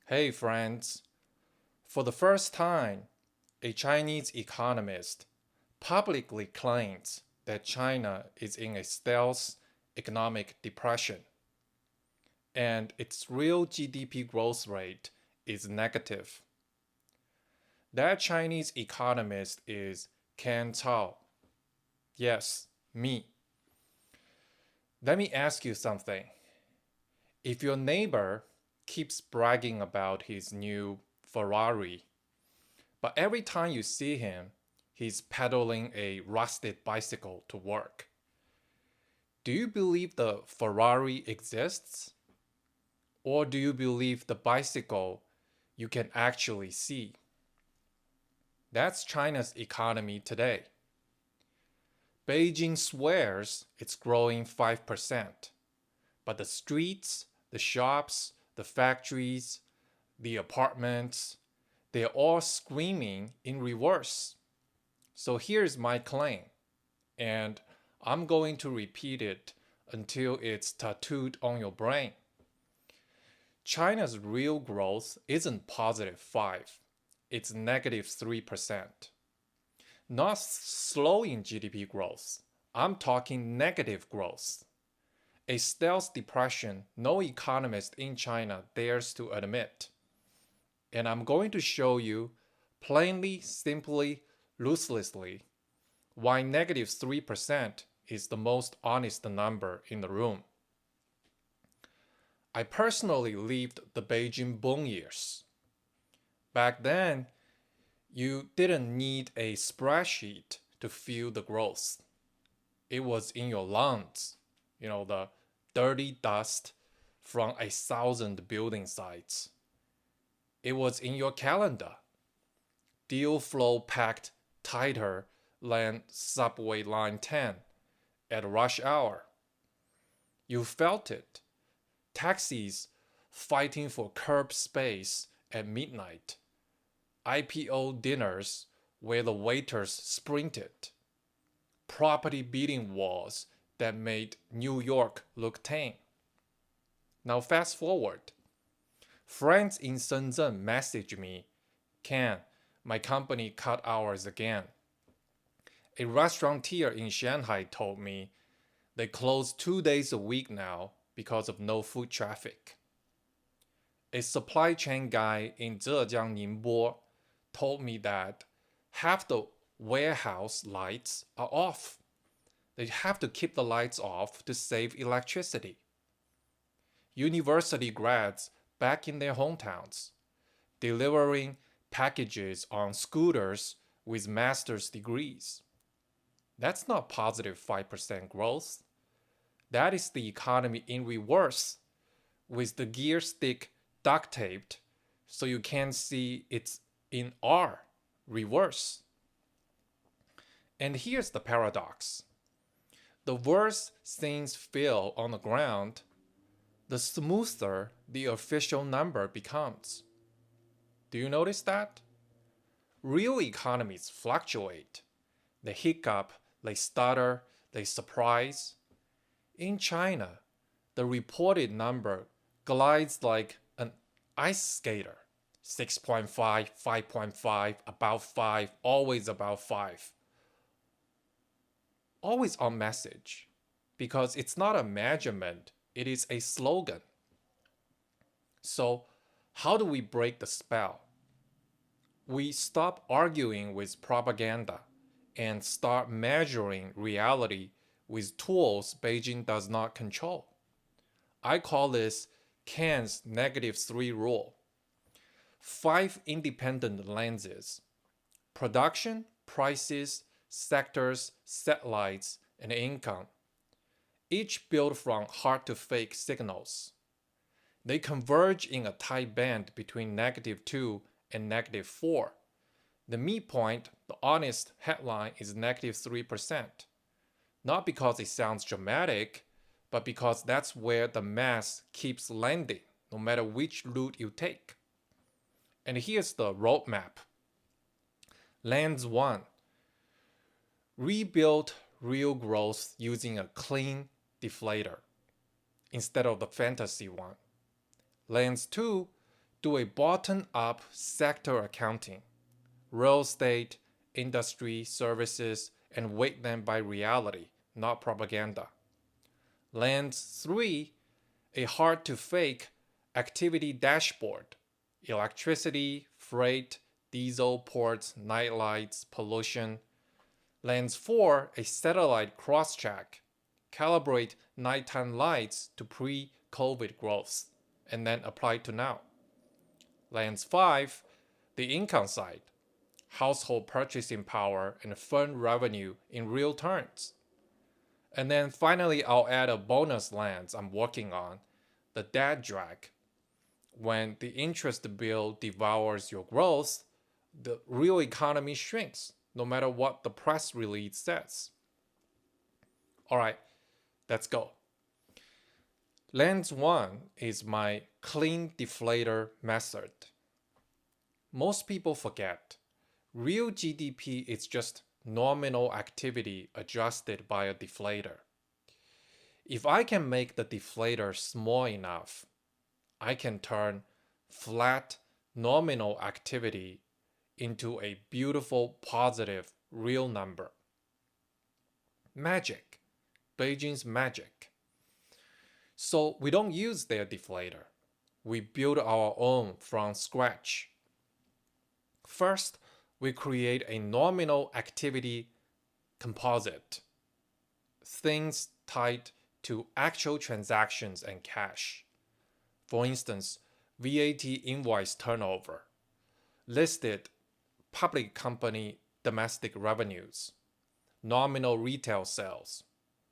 Hey friends, for the first time, a Chinese economist publicly claims that China is in a stealth economic depression and its real GDP growth rate is negative. That Chinese economist is Ken Cao. Yes, me. Let me ask you something. If your neighbor keeps bragging about his new Ferrari, but every time you see him, he's pedaling a rusted bicycle to work. Do you believe the Ferrari exists? Or do you believe the bicycle you can actually see? That's China's economy today. Beijing swears it's growing 5%, but the streets, the shops, the factories, the apartments, they're all screaming in reverse. So here's my claim, and I'm going to repeat it until it's tattooed on your brain. China's real growth isn't positive 5, it's negative 3%. Not slowing GDP growth, I'm talking negative growth. A stealth depression no economist in China dares to admit. And I'm going to show you plainly, simply, ruthlessly why negative 3% is the most honest number in the room. I personally lived the Beijing boom years. Back then, you didn't need a spreadsheet to feel the growth. It was in your lungs, the dirty dust from 1,000 building sites. It was in your calendar. Deal flow packed tighter than subway line 10 at rush hour. You felt it. Taxis fighting for curb space at midnight. IPO dinners where the waiters sprinted. Property bidding wars that made New York look tame. Now fast forward. Friends in Shenzhen message me, Ken, my company cut hours again. A restaurateur in Shanghai told me they close 2 days a week now because of no foot traffic. A supply chain guy in Zhejiang Ningbo told me that half the warehouse lights are off. They have to keep the lights off to save electricity. University grads back in their hometowns, delivering packages on scooters with master's degrees. That's not positive 5% growth. That is the economy in reverse, with the gear stick duct taped so you can't see it's in R, reverse. And here's the paradox. The worse things feel on the ground, the smoother the official number becomes. Do you notice that? Real economies fluctuate. They hiccup, they stutter, they surprise. In China, the reported number glides like an ice skater. 6.5, 5.5, about 5, always about 5. Always on message, because it's not a measurement, it is a slogan. So, how do we break the spell? We stop arguing with propaganda and start measuring reality with tools Beijing does not control. I call this Can's negative 3 rule. 5 independent lenses: production, prices, sectors, satellites, and income, each built from hard to fake signals. They converge in a tight band between negative 2 and negative 4. The midpoint, the honest headline, is negative 3%. Not because it sounds dramatic, but because that's where the mass keeps landing, no matter which route you take. And here's the roadmap. Lens 1. Rebuild real growth using a clean deflator instead of the fantasy one. Lens 2. do a bottom-up sector accounting, real estate, industry, services, and weight them by reality, not propaganda. Lens 3, a hard-to-fake activity dashboard, electricity, freight, diesel, ports, nightlights, pollution. Lens 4, a satellite cross-check, calibrate nighttime lights to pre-COVID growth, and then apply to now. Lens 5, the income side, household purchasing power and fund revenue in real terms. And then finally, I'll add a bonus lens I'm working on, the debt drag. When the interest bill devours your growth, the real economy shrinks, no matter what the press release says. All right, let's go. Lens 1 is my clean deflator method. Most people forget, real GDP is just nominal activity adjusted by a deflator. If I can make the deflator small enough, I can turn flat nominal activity into a beautiful positive real number. Magic. Beijing's magic. So we don't use their deflator. We build our own from scratch. First, we create a nominal activity composite. Things tied to actual transactions and cash. For instance, VAT invoice turnover, listed public company domestic revenues, nominal retail sales,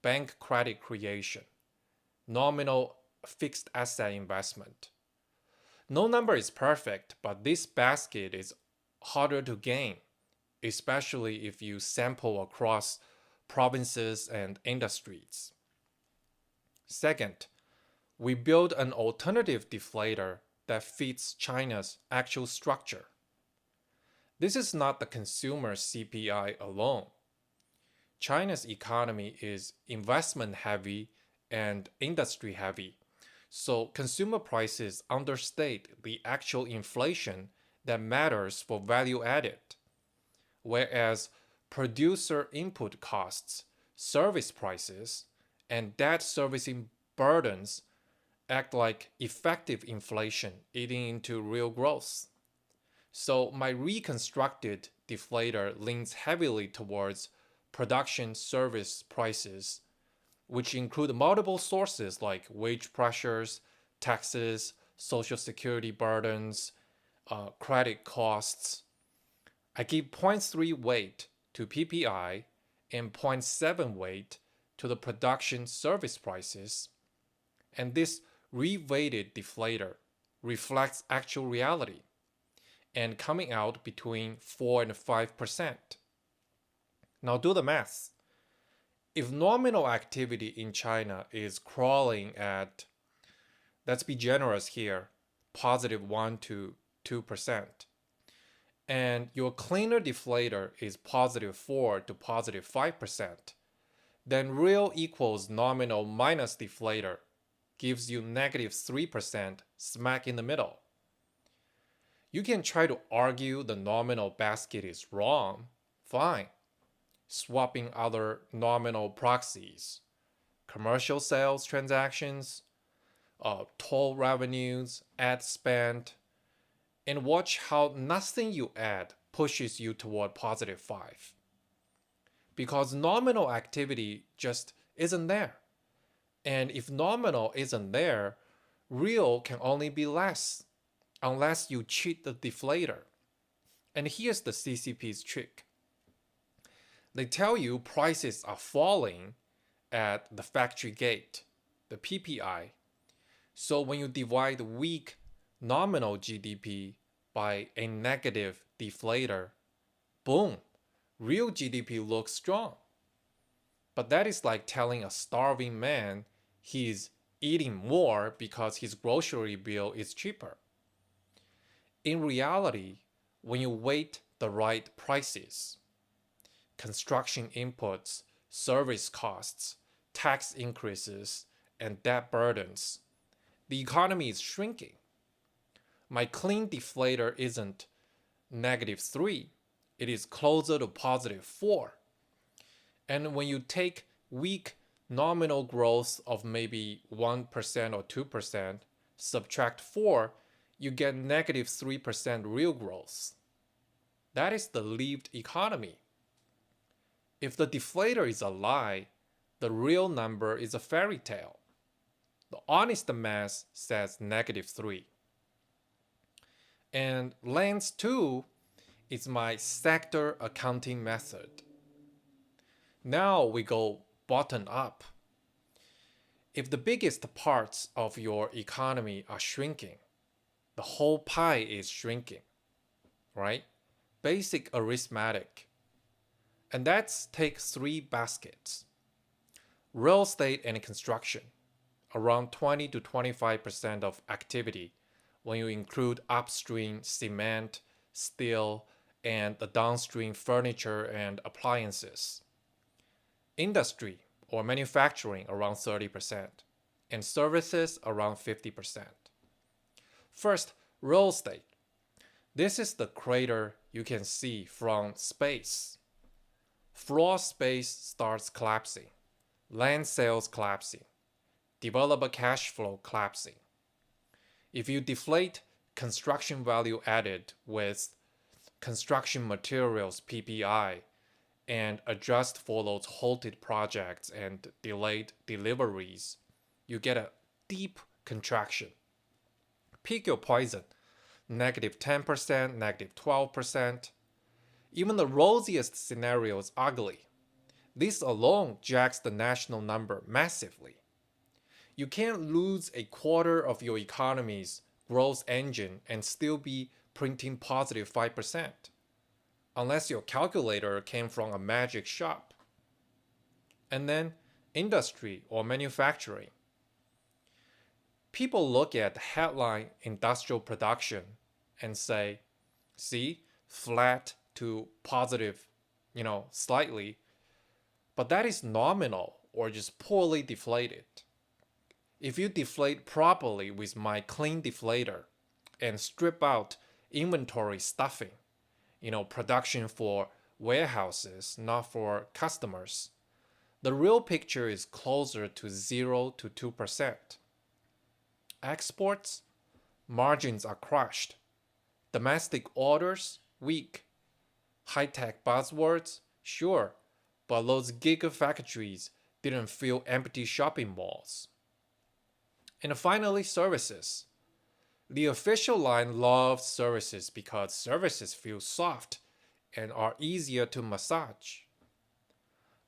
bank credit creation, nominal fixed asset investment. No number is perfect, but this basket is harder to gain, especially if you sample across provinces and industries. Second, we build an alternative deflator that fits China's actual structure. This is not the consumer CPI alone. China's economy is investment heavy and industry heavy, so consumer prices understate the actual inflation that matters for value added, whereas producer input costs, service prices, and debt servicing burdens act like effective inflation eating into real growth. So my reconstructed deflator leans heavily towards production service prices, which include multiple sources like wage pressures, taxes, social security burdens, credit costs. I give 0.3 weight to PPI and 0.7 weight to the production service prices. And this reweighted deflator reflects actual reality and coming out between 4 and 5%. Now do the math. If nominal activity in China is crawling at, let's be generous here, positive 1 to 2%, and your cleaner deflator is positive 4 to positive 5%, then real equals nominal minus deflator gives you negative 3% smack in the middle. You can try to argue the nominal basket is wrong, fine. Swapping other nominal proxies, commercial sales transactions, toll revenues, ad spend, and watch how nothing you add pushes you toward positive 5. Because nominal activity just isn't there. And if nominal isn't there, real can only be less, unless you cheat the deflator. And here's the CCP's trick. They tell you prices are falling at the factory gate, the PPI. So when you divide weak nominal GDP by a negative deflator, boom, real GDP looks strong. But that is like telling a starving man he's eating more because his grocery bill is cheaper. In reality, when you weight the right prices, construction inputs, service costs, tax increases, and debt burdens, the economy is shrinking. My clean deflator isn't -3, it is closer to +4. And when you take weak nominal growth of maybe 1% or 2%, subtract 4, you get -3% real growth. That is the lived economy. If the deflator is a lie, the real number is a fairy tale. The honest math says -3. And lens 2 is my sector accounting method. Now we go bottom up. If the biggest parts of your economy are shrinking, the whole pie is shrinking, right? Basic arithmetic. And that's take 3 baskets. Real estate and construction, around 20 to 25% of activity when you include upstream cement, steel, and the downstream furniture and appliances. Industry or manufacturing around 30%, and services around 50%. First, real estate. This is the crater you can see from space. Floor space starts collapsing, land sales collapsing, developer cash flow collapsing. If you deflate construction value added with construction materials PPI and adjust for those halted projects and delayed deliveries, you get a deep contraction. Pick your poison, -10%, -12%. Even the rosiest scenario is ugly. This alone jacks the national number massively. You can't lose a quarter of your economy's growth engine and still be printing +5%, unless your calculator came from a magic shop. And then industry or manufacturing. People look at headline industrial production and say, see, flat to positive, slightly, but that is nominal or just poorly deflated. If you deflate properly with my clean deflator and strip out inventory stuffing, production for warehouses, not for customers, the real picture is closer to 0 to 2%. Exports, margins are crushed. Domestic orders, weak. High-tech buzzwords, sure, but those gigafactories didn't fill empty shopping malls. And finally, services. The official line loves services because services feel soft and are easier to massage.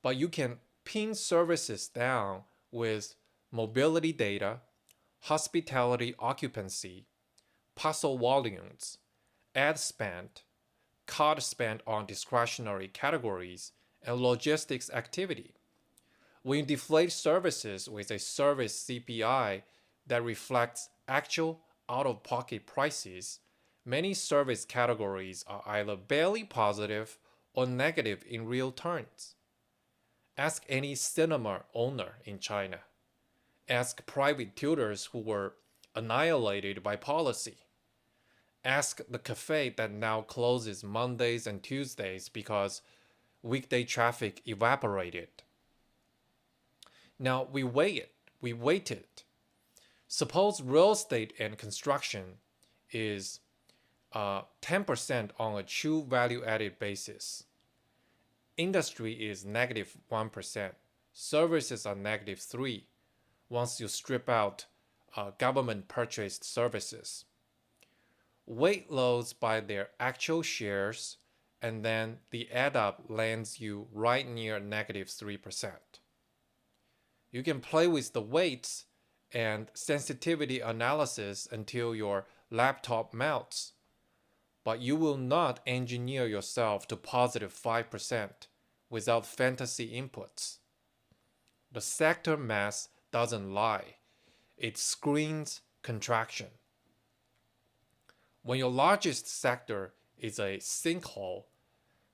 But you can pin services down with mobility data, hospitality occupancy, parcel volumes, ad spend, card spend on discretionary categories, and logistics activity. When you deflate services with a service CPI that reflects actual out-of-pocket prices, many service categories are either barely positive or negative in real terms. Ask any cinema owner in China. Ask private tutors who were annihilated by policy. Ask the cafe that now closes Mondays and Tuesdays because weekday traffic evaporated. Now we waited. Suppose real estate and construction is 10% on a true value-added basis. Industry is -1%. Services are -3 once you strip out government-purchased services. Weight loads by their actual shares, and then the add up lands you right near -3%. You can play with the weights and sensitivity analysis until your laptop melts, but you will not engineer yourself to +5% without fantasy inputs. The sector math doesn't lie. It screens contraction. When your largest sector is a sinkhole,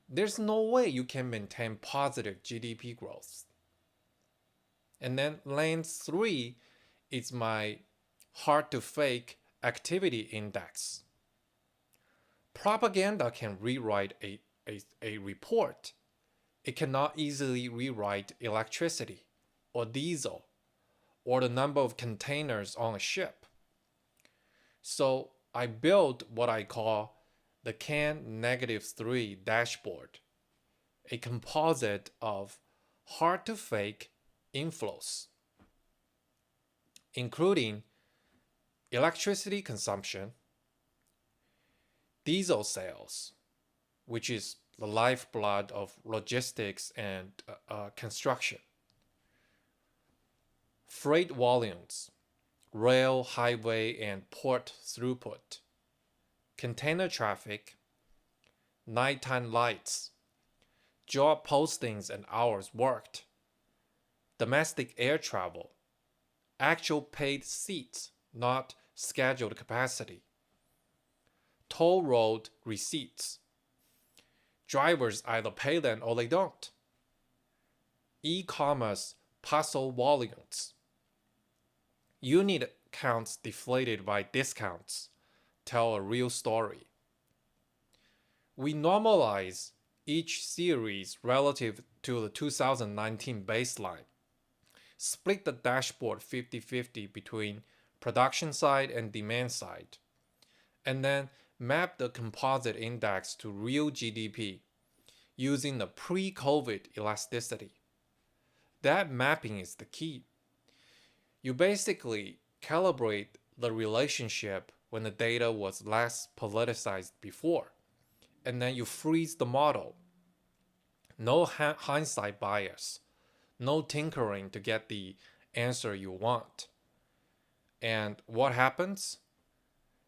there's no way you can maintain positive GDP growth. And then lane 3 is my hard to fake activity index. Propaganda can rewrite a report. It cannot easily rewrite electricity or diesel or the number of containers on a ship. So I built what I call the CAN -3 dashboard, a composite of hard to fake inflows, including electricity consumption, diesel sales, which is the lifeblood of logistics and construction, freight volumes, rail, highway, and port throughput, container traffic, nighttime lights, job postings and hours worked, domestic air travel, actual paid seats, not scheduled capacity, toll road receipts. Drivers either pay them or they don't. E-commerce parcel volumes. Unit counts deflated by discounts tell a real story. We normalize each series relative to the 2019 baseline. Split the dashboard 50-50 between production side and demand side, and then map the composite index to real GDP using the pre-COVID elasticity. That mapping is the key. You basically calibrate the relationship when the data was less politicized before, and then you freeze the model. No hindsight bias, no tinkering to get the answer you want. And what happens?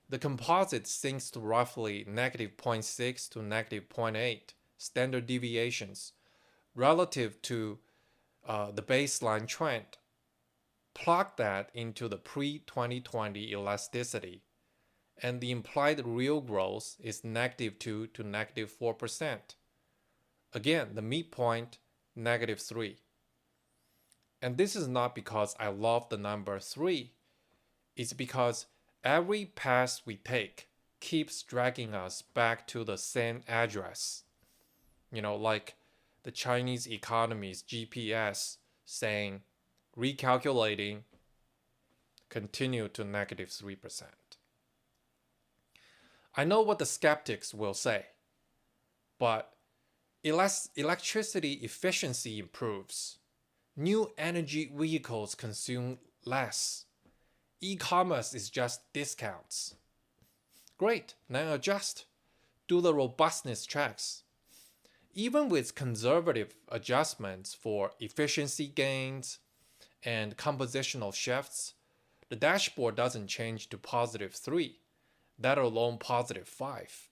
The composite sinks to roughly -0.6 to -0.8 standard deviations relative to the baseline trend. Plug that into the pre-2020 elasticity, and the implied real growth is -2 to -4%. Again, the midpoint, -3. And this is not because I love the number 3. It's because every pass we take keeps dragging us back to the same address. Like the Chinese economy's GPS saying, recalculating, continue to -3%. I know what the skeptics will say, but electricity efficiency improves. New energy vehicles consume less. E-commerce is just discounts. Great, now adjust. Do the robustness checks. Even with conservative adjustments for efficiency gains and compositional shifts, the dashboard doesn't change to +3, let alone +5.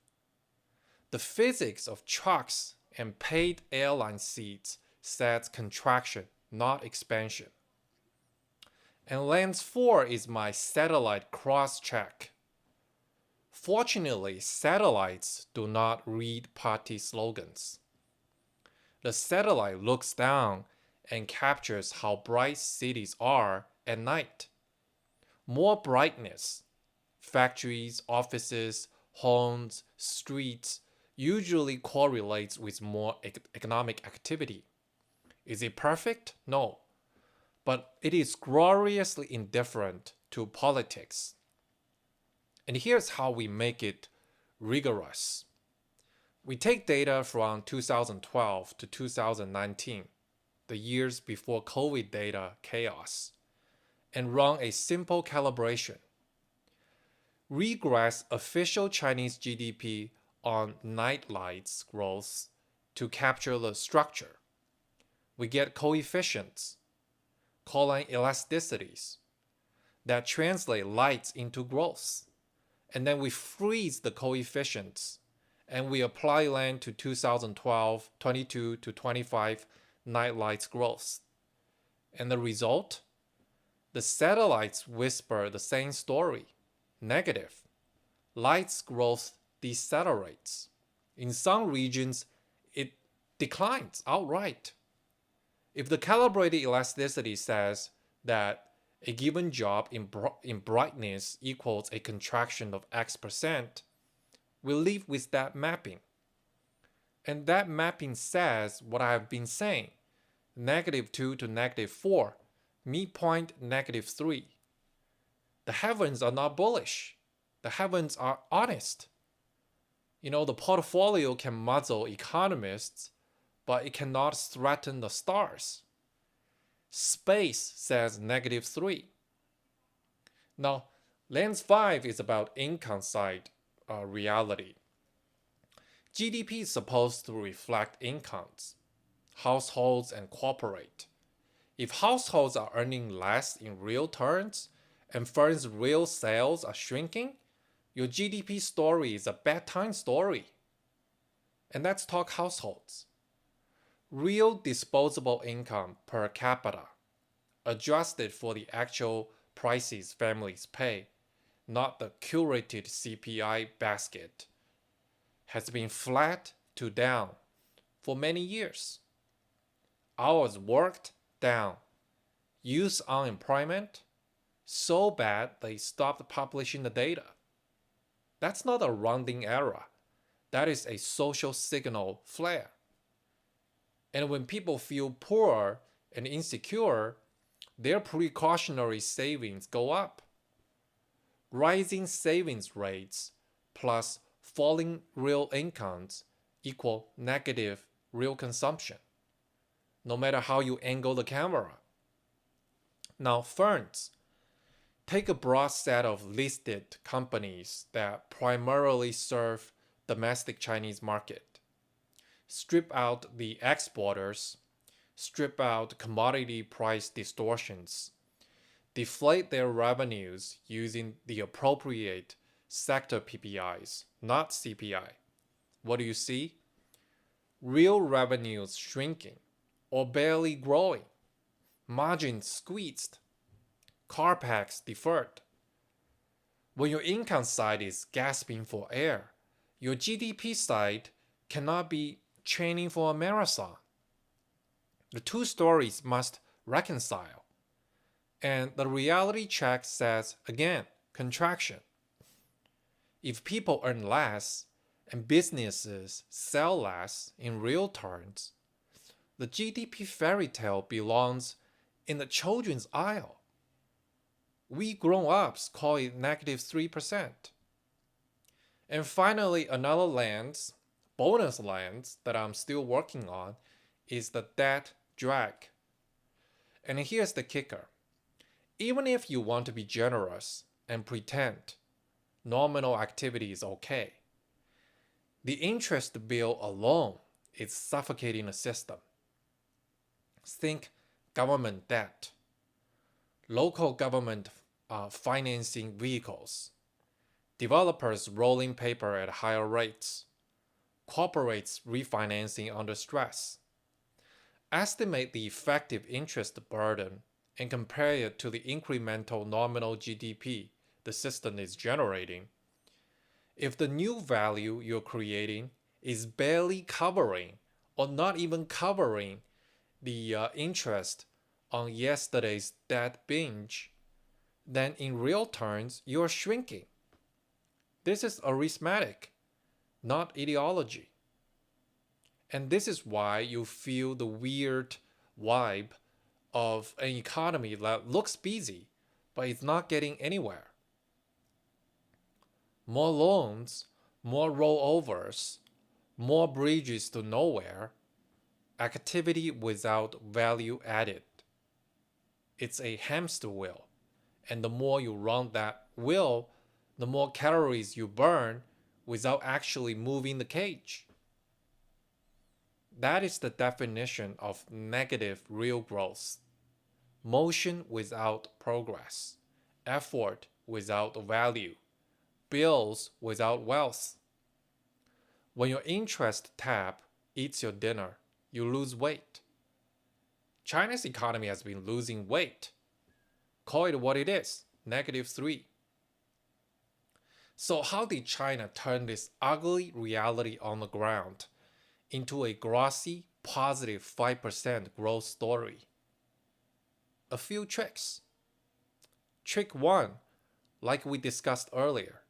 The physics of trucks and paid airline seats says contraction, not expansion. And lens 4 is my satellite cross-check. Fortunately, satellites do not read party slogans. The satellite looks down and captures how bright cities are at night. More brightness, factories, offices, homes, streets, usually correlates with more economic activity. Is it perfect? No. But it is gloriously indifferent to politics. And here's how we make it rigorous. We take data from 2012 to 2019, the years before COVID data chaos, and run a simple calibration. Regress official Chinese GDP on nightlights growth to capture the structure. We get coefficients, calling elasticities, that translate lights into growth. And then we freeze the coefficients, and we apply land to 2012, 22 to 25 nightlights growth. And the result? The satellites whisper the same story, negative. Lights growth decelerates. In some regions, it declines outright. If the calibrated elasticity says that a given job in brightness equals a contraction of X%, we live with that mapping. And that mapping says what I have been saying, -2 to -4, midpoint -3. The heavens are not bullish. The heavens are honest. The portfolio can muzzle economists, but it cannot threaten the stars. Space says -3. Now, lens 5 is about income side reality. GDP is supposed to reflect incomes, households and corporate. If households are earning less in real terms and firms' real sales are shrinking, your GDP story is a bedtime story. And let's talk households. Real disposable income per capita, adjusted for the actual prices families pay, not the curated CPI basket, has been flat to down for many years. Hours worked down. Youth unemployment so bad they stopped publishing the data. That's not a rounding error. That is a social signal flare. And when people feel poor and insecure, their precautionary savings go up. Rising savings rates plus falling real incomes equal negative real consumption, no matter how you angle the camera. Now, firms. Take a broad set of listed companies that primarily serve domestic Chinese market. Strip out the exporters, strip out commodity price distortions, deflate their revenues using the appropriate sector PPIs, not CPI. What do you see? Real revenues shrinking or barely growing, margins squeezed, CAPEX deferred. When your income side is gasping for air, your GDP side cannot be training for a marathon. The two stories must reconcile. And the reality check says, again, contraction. If people earn less and businesses sell less in real terms, the GDP fairy tale belongs in the children's aisle. We grown-ups call it -3%. And finally, another lens, bonus lens that I'm still working on is the debt drag. And here's the kicker. Even if you want to be generous and pretend nominal activity is okay, the interest bill alone is suffocating the system. Think government debt, local government financing vehicles, developers rolling paper at higher rates, corporates refinancing under stress. Estimate the effective interest burden and compare it to the incremental nominal GDP the system is generating. If the new value you're creating is barely covering or not even covering the interest on yesterday's debt binge, then in real terms, you're shrinking. This is arithmetic, not ideology. And this is why you feel the weird vibe of an economy that looks busy, but it's not getting anywhere. More loans, more rollovers, more bridges to nowhere, activity without value added. It's a hamster wheel. And the more you run that wheel, the more calories you burn without actually moving the cage. That is the definition of negative real growth. Motion without progress, effort without value, bills without wealth. When your interest tab eats your dinner, you lose weight. China's economy has been losing weight. Call it what it is, -3. So how did China turn this ugly reality on the ground into a glossy, positive 5% growth story? A few tricks. Trick 1, like we discussed earlier,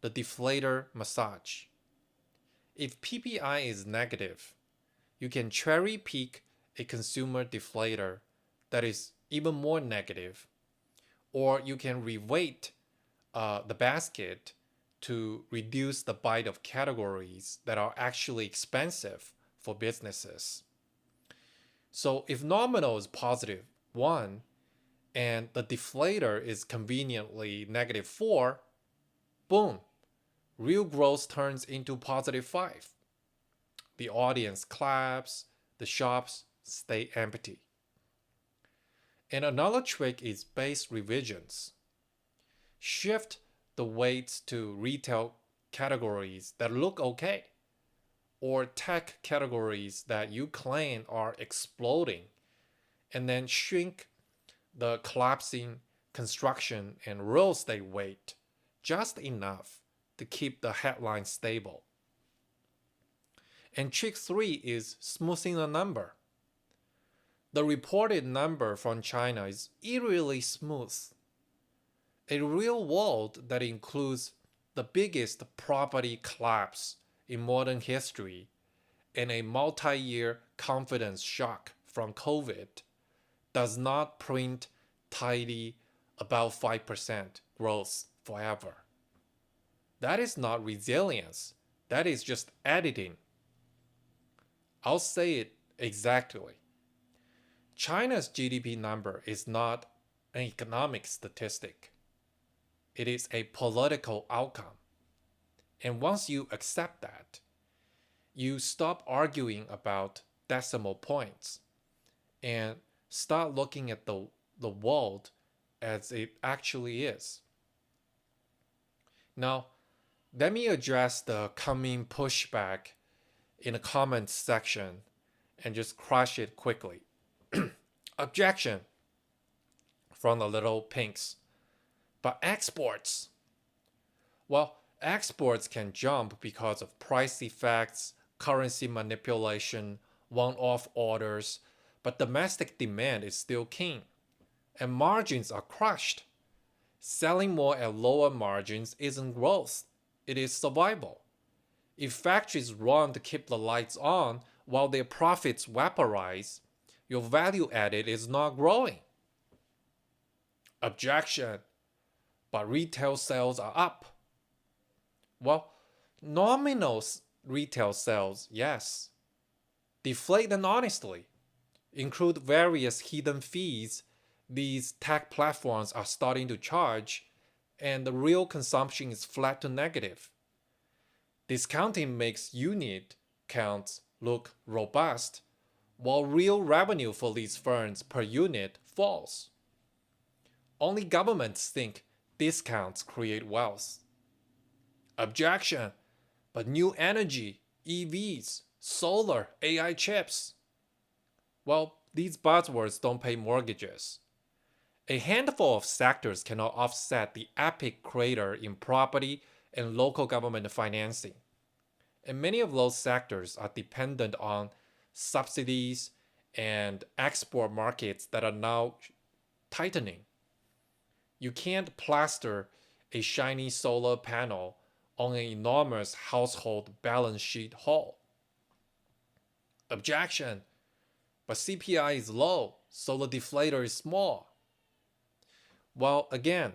the deflator massage. If PPI is negative, you can cherry pick a consumer deflator that is even more negative, or you can reweight the basket to reduce the bite of categories that are actually expensive for businesses. So if nominal is positive 1 and the deflator is conveniently negative 4, boom, real growth turns into positive 5. The audience claps, the shops stay empty. And another trick is base revisions. Shift the weights to retail categories that look okay, or tech categories that you claim are exploding, and then shrink the collapsing construction and real estate weight just enough to keep the headline stable. And trick 3 is smoothing the number. The reported number from China is eerily smooth. A real world that includes the biggest property collapse in modern history and a multi-year confidence shock from COVID does not print tidy about 5% growth forever. That is not resilience. That is just editing. I'll say it exactly. China's GDP number is not an economic statistic. It is a political outcome. And once you accept that, you stop arguing about decimal points and start looking at the world as it actually is. Now, let me address the coming pushback in the comments section and just crush it quickly. Objection from the little pinks. But exports. Well, exports can jump because of price effects, currency manipulation, one-off orders, but domestic demand is still king, and margins are crushed. Selling more at lower margins isn't growth, it is survival. If factories run to keep the lights on while their profits vaporize, your value added is not growing. Objection. But retail sales are up. Well, nominal retail sales, yes. Deflate them honestly. Include various hidden fees these tech platforms are starting to charge, and the real consumption is flat to negative. Discounting makes unit counts look robust, while real revenue for these firms per unit falls. Only governments think discounts create wealth. Objection, but new energy, EVs, solar, AI chips. Well, these buzzwords don't pay mortgages. A handful of sectors cannot offset the epic crater in property and local government financing. And many of those sectors are dependent on subsidies and export markets that are now tightening. You can't plaster a shiny solar panel on an enormous household balance sheet hole. Objection, but CPI is low, so the deflator is small. Well, again,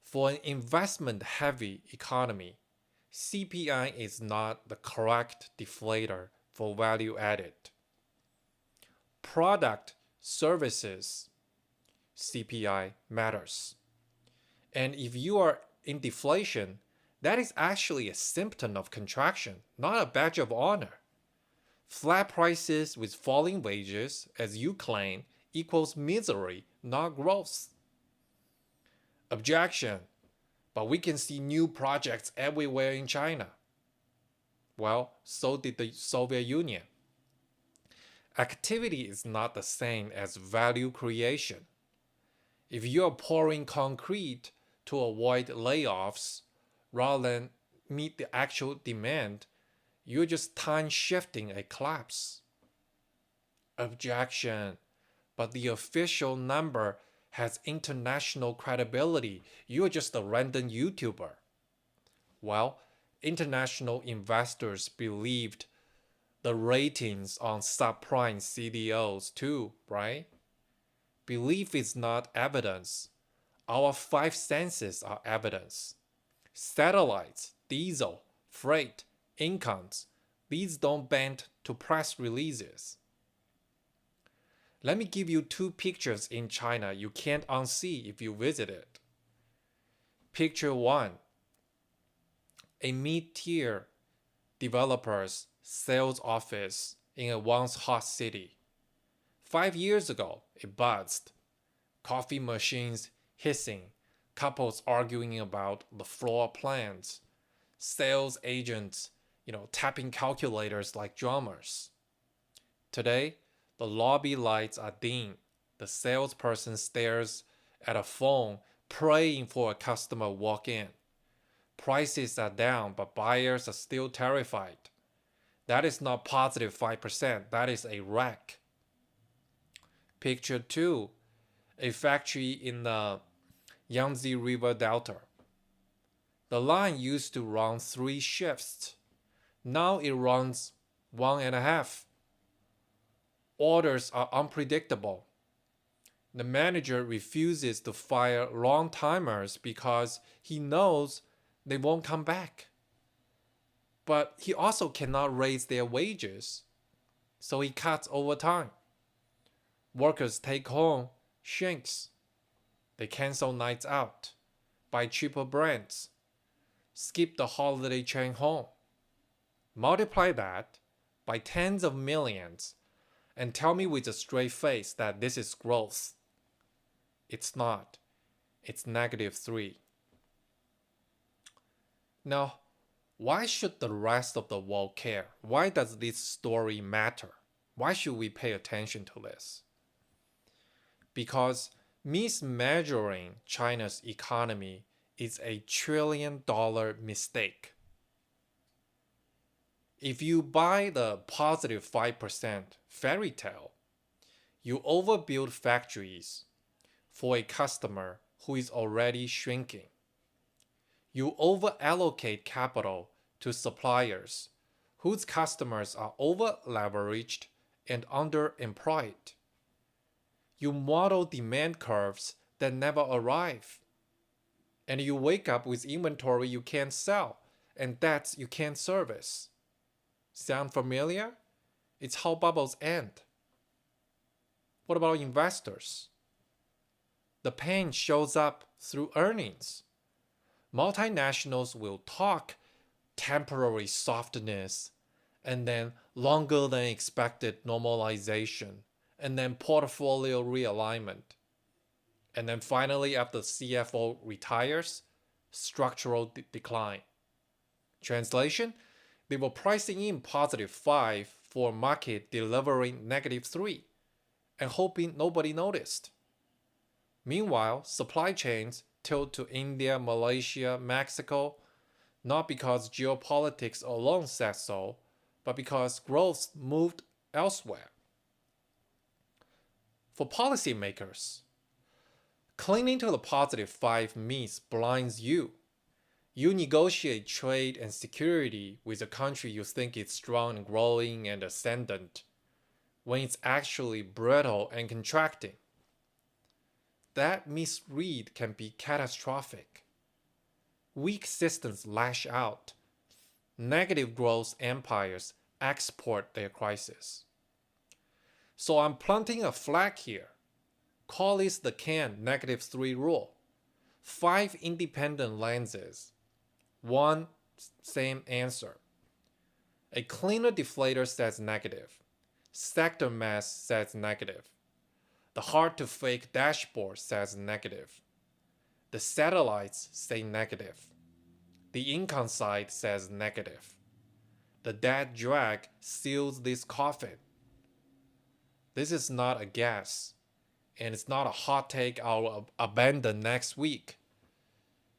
for an investment-heavy economy, CPI is not the correct deflator for value added. Product, services, CPI matters. And if you are in deflation, that is actually a symptom of contraction, not a badge of honor. Flat prices with falling wages, as you claim, equals misery, not growth. Objection, but we can see new projects everywhere in China. Well, so did the Soviet Union. Activity is not the same as value creation. If you are pouring concrete to avoid layoffs rather than meet the actual demand, you're just time shifting a collapse. Objection, but the official number has international credibility. You're just a random YouTuber. Well, international investors believed the ratings on subprime CDOs too, right? Belief is not evidence. Our five senses are evidence. Satellites, diesel, freight, incomes, these don't bend to press releases. Let me give you two pictures in China you can't unsee if you visit it. Picture 1. A mid-tier developer's sales office in a once hot city. 5 years ago, it buzzed. Coffee machines hissing, couples arguing about the floor plans, sales agents, tapping calculators like drummers. Today, the lobby lights are dim. The salesperson stares at a phone, praying for a customer walk in. Prices are down, but buyers are still terrified. That is not positive 5%, that is a wreck. Picture 2. A factory in the Yangtze River Delta. The line used to run 3 shifts. Now it runs 1.5. Orders are unpredictable. The manager refuses to fire long-timers because he knows they won't come back. But he also cannot raise their wages, so he cuts overtime. Workers' take-home shrinks. They cancel nights out, buy cheaper brands, skip the holiday train home. Multiply that by tens of millions and tell me with a straight face that this is growth. It's not. It's -3. Now, why should the rest of the world care? Why does this story matter? Why should we pay attention to this? Because mismeasuring China's economy is a $1 trillion mistake. If you buy the positive 5% fairy tale, you overbuild factories for a customer who is already shrinking. You overallocate capital to suppliers whose customers are over-leveraged and underemployed. You model demand curves that never arrive. And you wake up with inventory you can't sell and debts you can't service. Sound familiar? It's how bubbles end. What about investors? The pain shows up through earnings. Multinationals will talk temporary softness, and then longer than expected normalization, and then portfolio realignment. And then finally, after the CFO retires, structural decline. Translation? They were pricing in +5 for a market delivering -3 and hoping nobody noticed. Meanwhile, supply chains tilt to India, Malaysia, Mexico, not because geopolitics alone said so, but because growth moved elsewhere. For policymakers, clinging to the +5 myth blinds you. You negotiate trade and security with a country you think is strong and growing and ascendant, when it's actually brittle and contracting. That misread can be catastrophic. Weak systems lash out. Negative growth empires export their crisis. So I'm planting a flag here. Call this the Can -3 rule. 5 independent lenses. One same answer. A cleaner deflator says negative. Sector mass says negative. The hard-to-fake dashboard says negative. The satellites say negative. The income side says negative. The debt drag seals this coffin. This is not a guess, and it's not a hot take I'll abandon next week.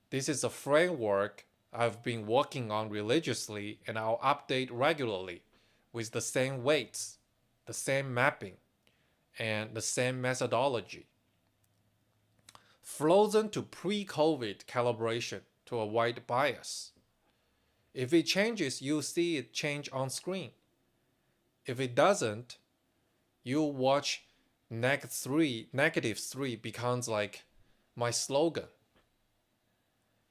This is a framework I've been working on religiously, and I'll update regularly with the same weights, the same mapping, and the same methodology. frozen to pre-COVID calibration to avoid bias. If it changes, you see it change on screen. If it doesn't, you watch -3 becomes like my slogan.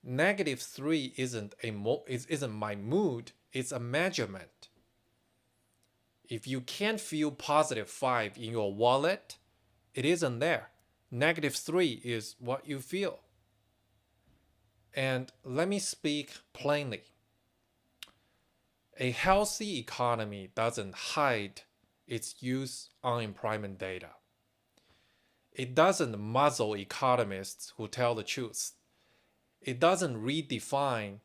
-3 isn't my mood, it's a measurement. If you can't feel +5 in your wallet, it isn't there. -3 is what you feel. And let me speak plainly. A healthy economy doesn't hide its youth unemployment data. It doesn't muzzle economists who tell the truth. It doesn't redefine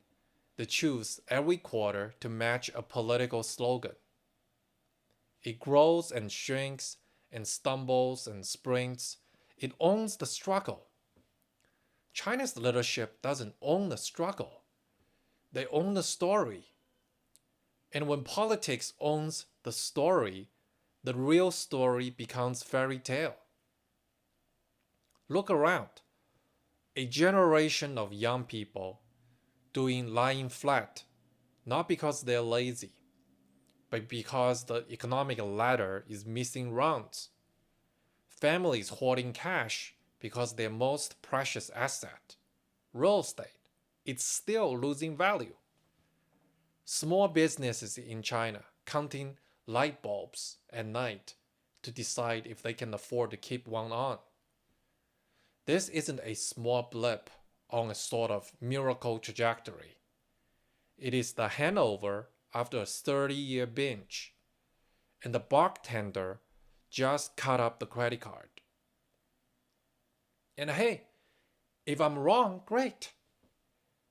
the truth every quarter to match a political slogan. It grows and shrinks and stumbles and sprints. It owns the struggle. China's leadership doesn't own the struggle. They own the story. And when politics owns the story, the real story becomes fairy tale. Look around. A generation of young people lying flat, not because they're lazy, but because the economic ladder is missing rungs. Families hoarding cash because their most precious asset, real estate, it's still losing value. Small businesses in China counting light bulbs at night to decide if they can afford to keep one on. This isn't a small blip on a sort of miracle trajectory. It is the hangover after a 30-year binge, and the bartender just cut up the credit card. And hey, if I'm wrong, great.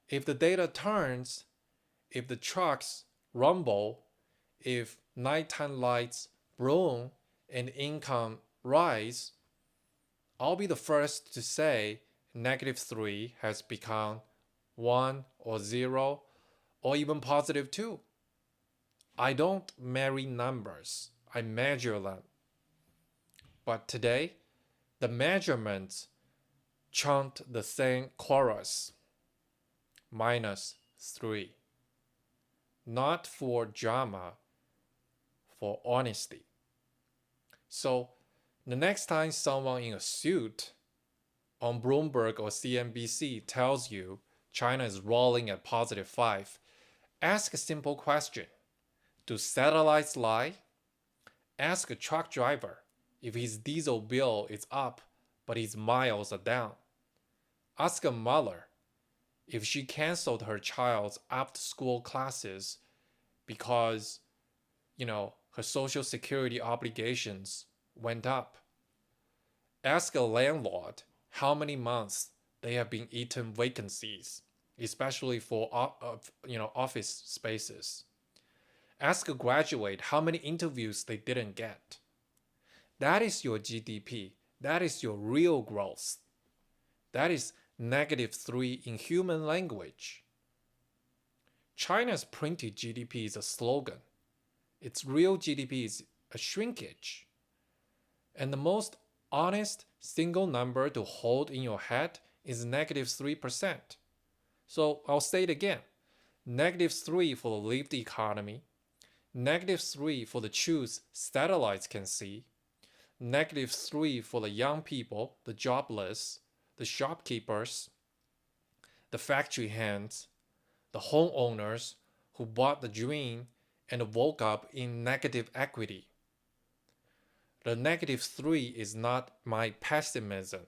If the data turns, if the trucks rumble, if nighttime lights bloom and income rise, I'll be the first to say -3 has become 1 or 0 or even +2. I don't marry numbers, I measure them. But today, the measurements chant the same chorus, -3. Not for drama, for honesty. So, the next time someone in a suit on Bloomberg or CNBC tells you China is rolling at +5, ask a simple question. Do satellites lie? Ask a truck driver if his diesel bill is up but his miles are down. Ask a mother if she canceled her child's after-school classes because, her social security obligations went up. Ask a landlord how many months they have been eating vacancies, especially for office spaces. Ask a graduate how many interviews they didn't get. That is your GDP. That is your real growth. That is -3 in human language. China's printed GDP is a slogan. Its real GDP is a shrinkage. And the most honest single number to hold in your head is -3%. So I'll say it again. -3 for the lived economy, -3 for the truth satellites can see, -3 for the young people, the jobless, the shopkeepers, the factory hands, the homeowners who bought the dream and woke up in negative equity. The -3 is not my pessimism.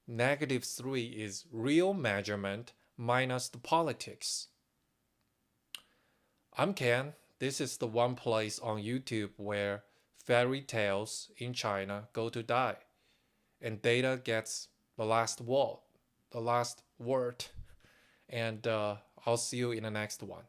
-3 is real measurement minus the politics. I'm Ken. This is the one place on YouTube where fairy tales in China go to die, and data gets the last word. And I'll see you in the next one.